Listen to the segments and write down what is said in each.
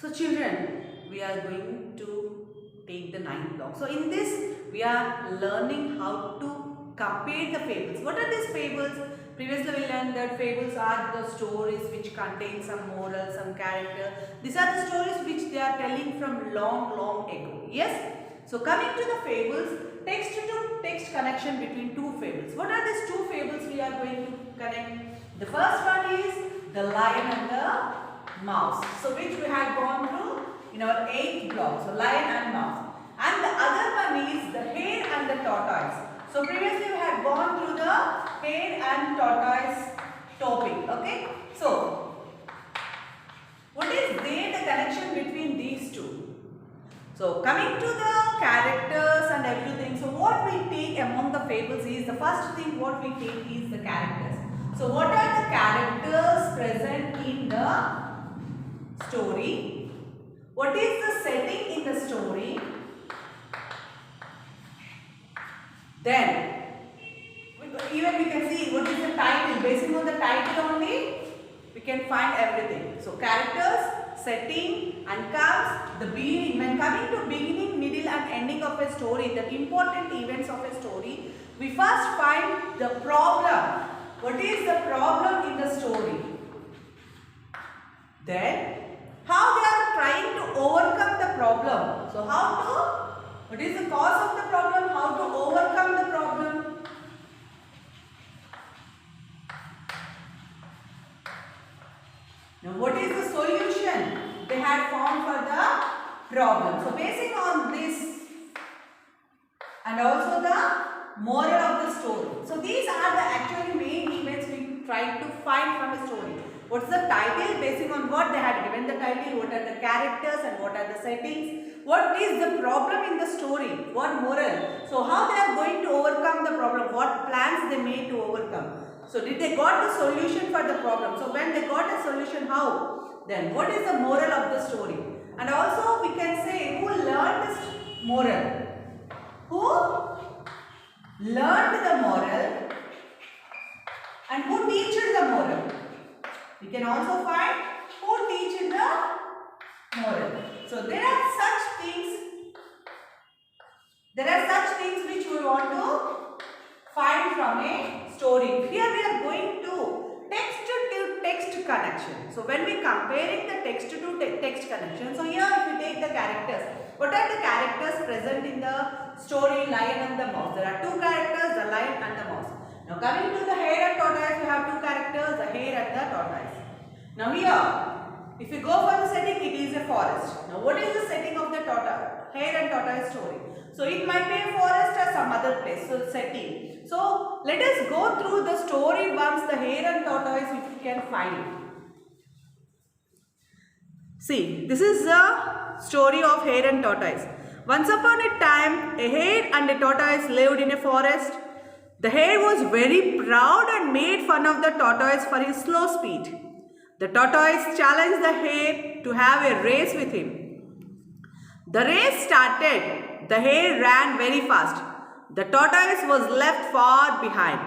So children, we are going to take the ninth block. So in this, we are learning how to compare the fables. What are these fables? Previously we learned that fables are the stories which contain some moral, some character. These are the stories which they are telling from long ago. Yes? So coming to the fables, text to text connection between two fables. What are these two fables we are going to connect? The first one is the lion and the mouse. So which we have gone through in our 8th block. So lion and mouse. And the other one is the hare and the tortoise. So previously we had gone through the hare and tortoise topic. Okay. So what is there the connection between these two? So coming to the characters and everything. So what we take among the fables is the first thing what we take is the characters. So what are the characters present in the story? What is the setting in the story? Then even we can see what is the title. Based on the title only we can find everything. So characters, setting, and comes the beginning. When coming to beginning, middle and ending of a story, the important events of a story, we first find the problem. What is the problem in the story? Then how they are trying to overcome the problem. So what is the cause of the problem? How to overcome the problem? Now what is the solution they had found for the problem? So basing on this and also the moral of the story. So these are the actually main events we try to find from a story. What's the title? Basing on what they had given the title, what are the characters and what are the settings? What is the problem in the story? What moral? So how they are going to overcome the problem? What plans they made to overcome? So did they got the solution for the problem? So when they got a solution, how? Then what is the moral of the story? And also we can say who learned this moral? Who learned the moral and who teaches the moral? We can also find who teaches the moral. So there are such things which we want to find from a story. Here we are going to text to text connection. So when we comparing the text to text connection, so here if we take the characters, what are the characters present in the story lion and the mouse? There are two characters, the lion and the mouse. Now coming to the hare and tortoise, we have two characters, the hare and the tortoise. Now here, if you go for the setting, it is a forest. Now what is the setting of the hare and tortoise story? So it might be a forest or some other place, so setting. So let us go through the story once, the hare and tortoise, if you can find it. See, this is the story of hare and tortoise. Once upon a time, a hare and a tortoise lived in a forest. The hare was very proud and made fun of the tortoise for his slow speed. The tortoise challenged the hare to have a race with him. The race started. The hare ran very fast. The tortoise was left far behind.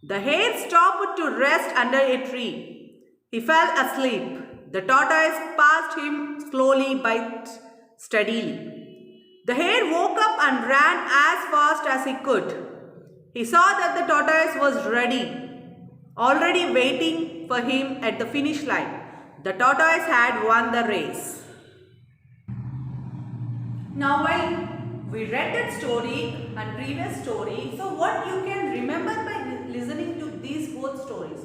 The hare stopped to rest under a tree. He fell asleep. The tortoise passed him slowly but steadily. The hare woke up and ran as fast as he could. He saw that the tortoise was already waiting for him at the finish line. The tortoise had won the race. Now while we read that story and previous story, so what you can remember by listening to these both stories?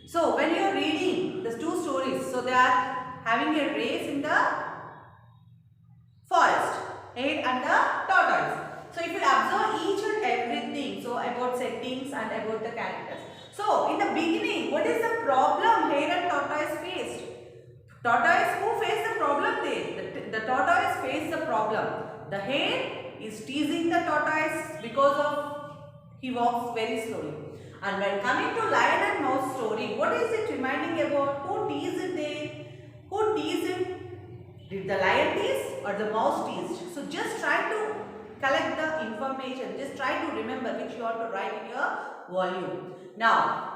So when you are reading the two stories, so they are having a race in the forest, hare and the tortoise. So if you observe each and everything, so about settings and about the characters. So in the beginning, what is the problem hare and tortoise faced? Tortoise, who faced the problem there? The tortoise faced the problem. The hare is teasing the tortoise because of he walks very slowly. And when coming to lion and mouse story, what is it reminding about? Who teased it there? Who teased it? Did the lion tease or the mouse teased? So just try to collect the information. Just try to remember which you have to write in your volume. Now,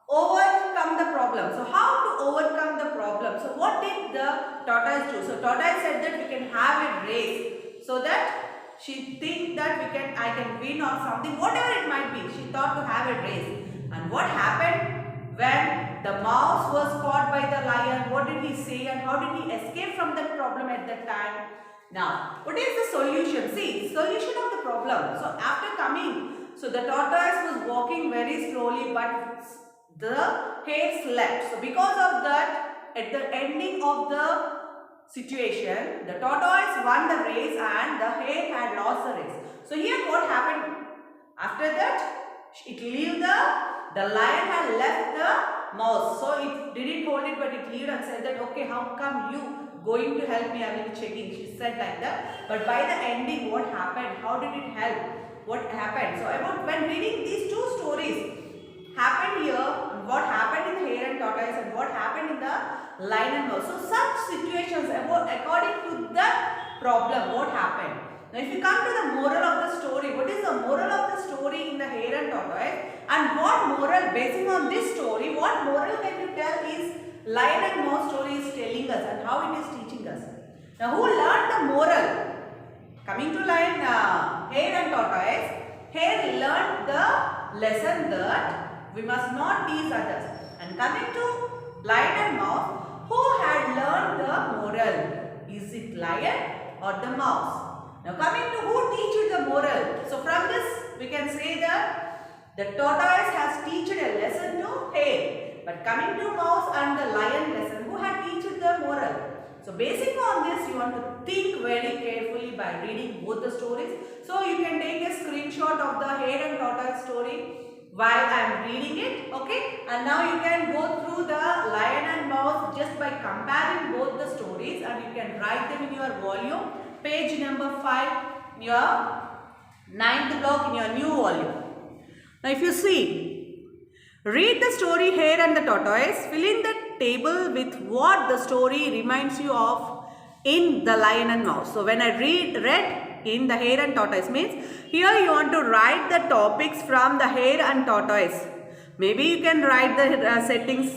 overcome the problem. So how to overcome the problem? So what did the tortoise do? So tortoise said that we can have a race, so that she think that I can win or something, whatever it might be. She thought to have a race. And what happened when the mouse was caught by the lion? What did he say and how did he escape from that problem at that time? Now, what is the solution? See, solution of the problem. So after coming, so the tortoise was walking very slowly, but the hare slept. So because of that, at the ending of the situation, the tortoise won the race and the hare had lost the race. So here what happened? After that, it leave the lion had left the mouse. So it didn't hold it, but it leave and said that, okay, how come you going to help me? I will be checking. She said like that. But by the ending, what happened? How did it help? What happened? So about when reading these two stories happened here, what happened in the hare and tortoise and what happened in the lion and mouse. So such situations according to the problem, what happened? Now if you come to the moral of the story, what is the moral of the story in the hare and tortoise? And what moral, basing on this story, what moral can you tell is lion and mouse story is telling us and how it is teaching us? Now who learned the moral? Coming to lion, hare and tortoise, hare learned the lesson that we must not tease others. And coming to lion and mouse, who had learned the moral? Is it lion or the mouse? Now coming to who teaches the moral. So from this we can say that the tortoise has taught a lesson to hare. But coming to mouse and the lion lesson, who had taught the moral? So basing on this, you want to think very carefully by reading both the stories. So you can take a screenshot of the hare and tortoise story while I am reading it, okay? And now you can go through the lion and mouse just by comparing both the stories and you can write them in your volume, page number 5, in your 9th block in your new volume. Now if you see, read the story Hare and the Tortoise, fill in the table with what the story reminds you of in the Lion and Mouse. So when I read in the Hare and Tortoise means here you want to write the topics from the Hare and Tortoise. Maybe you can write the settings,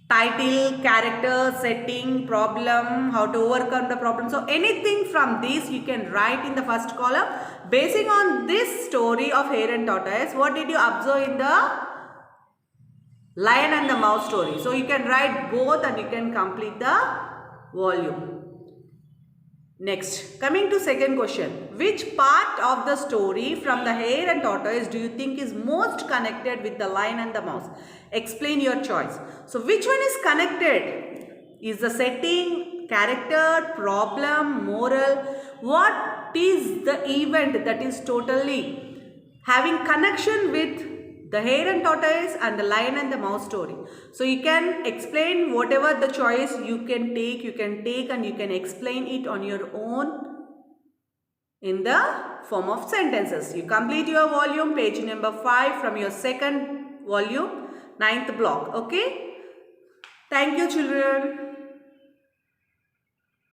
title, character, setting, problem, how to overcome the problem. So anything from these you can write in the first column. Basing on this story of Hare and Tortoise, what did you observe in the Lion and the Mouse story? So you can write both and you can complete the volume. Next, coming to second question. Which part of the story from the Hare and Tortoise do you think is most connected with the Lion and the Mouse? Explain your choice. So which one is connected? Is the setting, character, problem, moral? What is the event that is totally having connection with the Hare and Tortoise and the Lion and the Mouse story? So you can explain whatever the choice you can take and you can explain it on your own in the form of sentences. You complete your volume, page number 5 from your second volume, 9th block. Okay? Thank you, children.